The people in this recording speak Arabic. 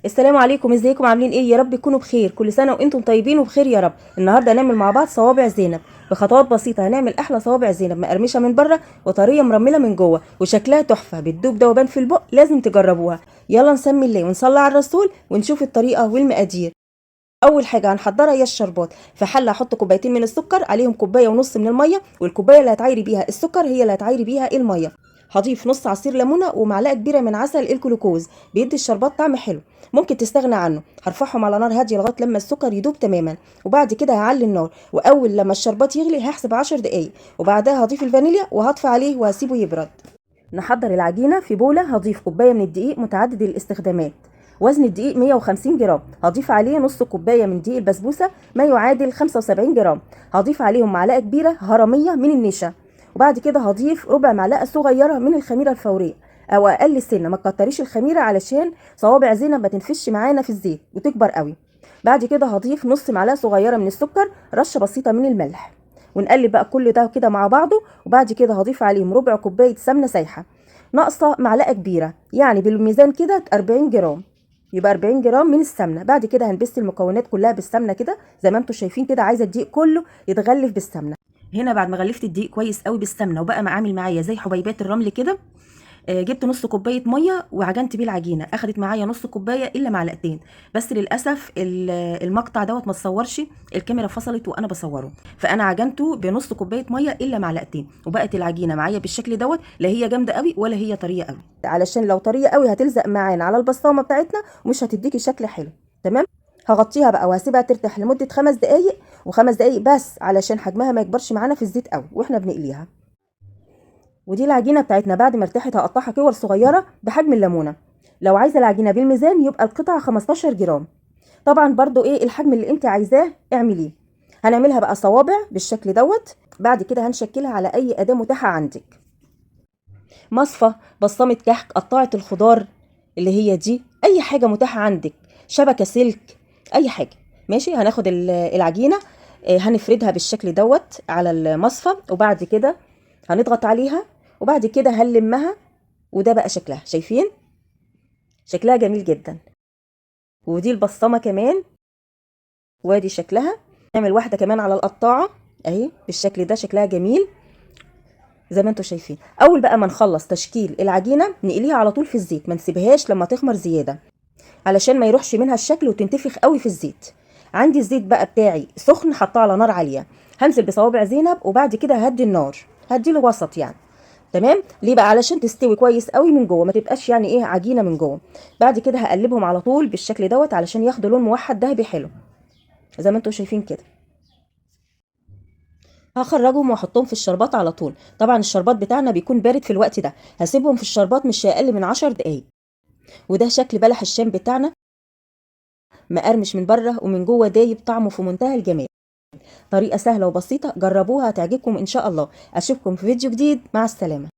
السلام عليكم، ازيكم؟ عاملين ايه؟ يا رب تكونوا بخير. كل سنه وانتم طيبين وبخير يا رب. النهارده هنعمل مع بعض صوابع زينب بخطوات بسيطه. هنعمل احلى صوابع زينب، مقرمشه من بره وطريه مرمله من جوه وشكلها تحفه، بتدوب دوبان في البق. لازم تجربوها. يلا نسمي الله ونصلي على الرسول ونشوف الطريقه والمقادير. اول حاجه هنحضرها هي الشربات. في حله هحط كوبايتين من السكر، عليهم كوبايه ونص من الميه، والكوبايه اللي هتعايري بيها السكر هي اللي هتعايري بيها الميه. هضيف نص عصير ليمونه ومعلقه كبيره من عسل الجلوكوز، بيدي الشربات طعم حلو. ممكن تستغنى عنه. هرفعهم على نار هاديه لغايه لما السكر يدوب تماما، وبعد كده هعلي النار، واول لما الشربات يغلي هحسب 10 دقايق، وبعدها هضيف الفانيليا وهطفي عليه وهسيبه يبرد. نحضر العجينه. في بوله هضيف كوبايه من الدقيق متعدد الاستخدامات، وزن الدقيق 150 جرام. هضيف عليه نص كوبايه من دقيق البسبوسه ما يعادل 75 جرام. هضيف عليهم معلقه كبيره هرميه من النشا، وبعد كده هضيف ربع معلقه صغيره من الخميره الفوريه او اقل سنه. ما تكتريش الخميره علشان صوابع زينب ما تنفش معانا في الزيت وتكبر قوي. بعد كده هضيف نص معلقه صغيره من السكر، رشه بسيطه من الملح، ونقلب بقى كل ده كده مع بعضه. وبعد كده هضيف عليهم ربع كوبايه سمنه سايحه ناقصه معلقه كبيره، يعني بالميزان كده 40 جرام، يبقى 40 جرام من السمنه. بعد كده هنبس المكونات كلها بالسمنه كده زي ما انتم شايفين كده. عايزه الدقيق كله يتغلف بالسمنه. هنا بعد ما غلفت الدقيق كويس قوي بالسمنه وبقى عامل معايا زي حبيبات الرمل كده، جبت نص كوبايه ميه وعجنت بيه العجينه. اخدت معايا نص كوبايه الا معلقتين، بس للاسف المقطع دوت ما اتصورش، الكاميرا فصلت وانا بصوره، فانا عجنته بنص كوبايه ميه الا معلقتين، وبقت العجينه معايا بالشكل دوت. لا هي جامده قوي ولا هي طريه قوي، علشان لو طريه قوي هتلزق معانا على البسطامه بتاعتنا ومش هتديكي شكل حلو. تمام. هغطيها بقى وهسيبها ترتاح لمده 5 دقايق، و5 دقايق بس علشان حجمها ما يكبرش معانا في الزيت قوي واحنا بنقليها. ودي العجينه بتاعتنا. بعد ما ارتاحت هقطعها كور صغيره بحجم الليمونه. لو عايزه العجينه بالميزان يبقى القطعه 15 جرام. طبعا برضو ايه الحجم اللي انت عايزاه اعمليه. هنعملها بقى صوابع بالشكل دوت. بعد كده هنشكلها على اي اداه متاحه عندك، مصفى، بصمه كحك، قطاعه الخضار اللي هي دي، اي حاجه متاحه عندك، شبكه سلك، اي حاجه. ماشي. هناخد العجينه، هنفردها بالشكل دوت على المصفى، وبعد كده هنضغط عليها، وبعد كده هنلمها. وده بقى شكلها، شايفين شكلها جميل جدا. ودي البصمه كمان، وادي شكلها. نعمل واحده كمان على القطاعه اهي بالشكل ده، شكلها جميل زي ما انتم شايفين. اول بقى ما نخلص تشكيل العجينه نقليها على طول في الزيت، ما نسيبهاش لما تخمر زياده علشان ما يروحش منها الشكل وتنتفخ قوي في الزيت. عندي الزيت بقى بتاعي سخن، حطاه على نار عاليه. هنزل بصوابع زينب وبعد كده هدي النار، هدي له وسط يعني. تمام. ليه بقى؟ علشان تستوي كويس قوي من جوه، ما تبقاش يعني ايه عجينه من جوه. بعد كده هقلبهم على طول بالشكل دوت علشان ياخدوا لون موحد ذهبي حلو زي ما انتم شايفين كده. هخرجهم واحطهم في الشربات على طول. طبعا الشربات بتاعنا بيكون بارد في الوقت ده. هسيبهم في الشربات مش اقل من 10 دقايق. وده شكل بلح الشام بتاعنا، مقرمش من بره ومن جوه دايب، طعمه في منتهى الجمال. طريقه سهله وبسيطه، جربوها هتعجبكم ان شاء الله. اشوفكم في فيديو جديد، مع السلامه.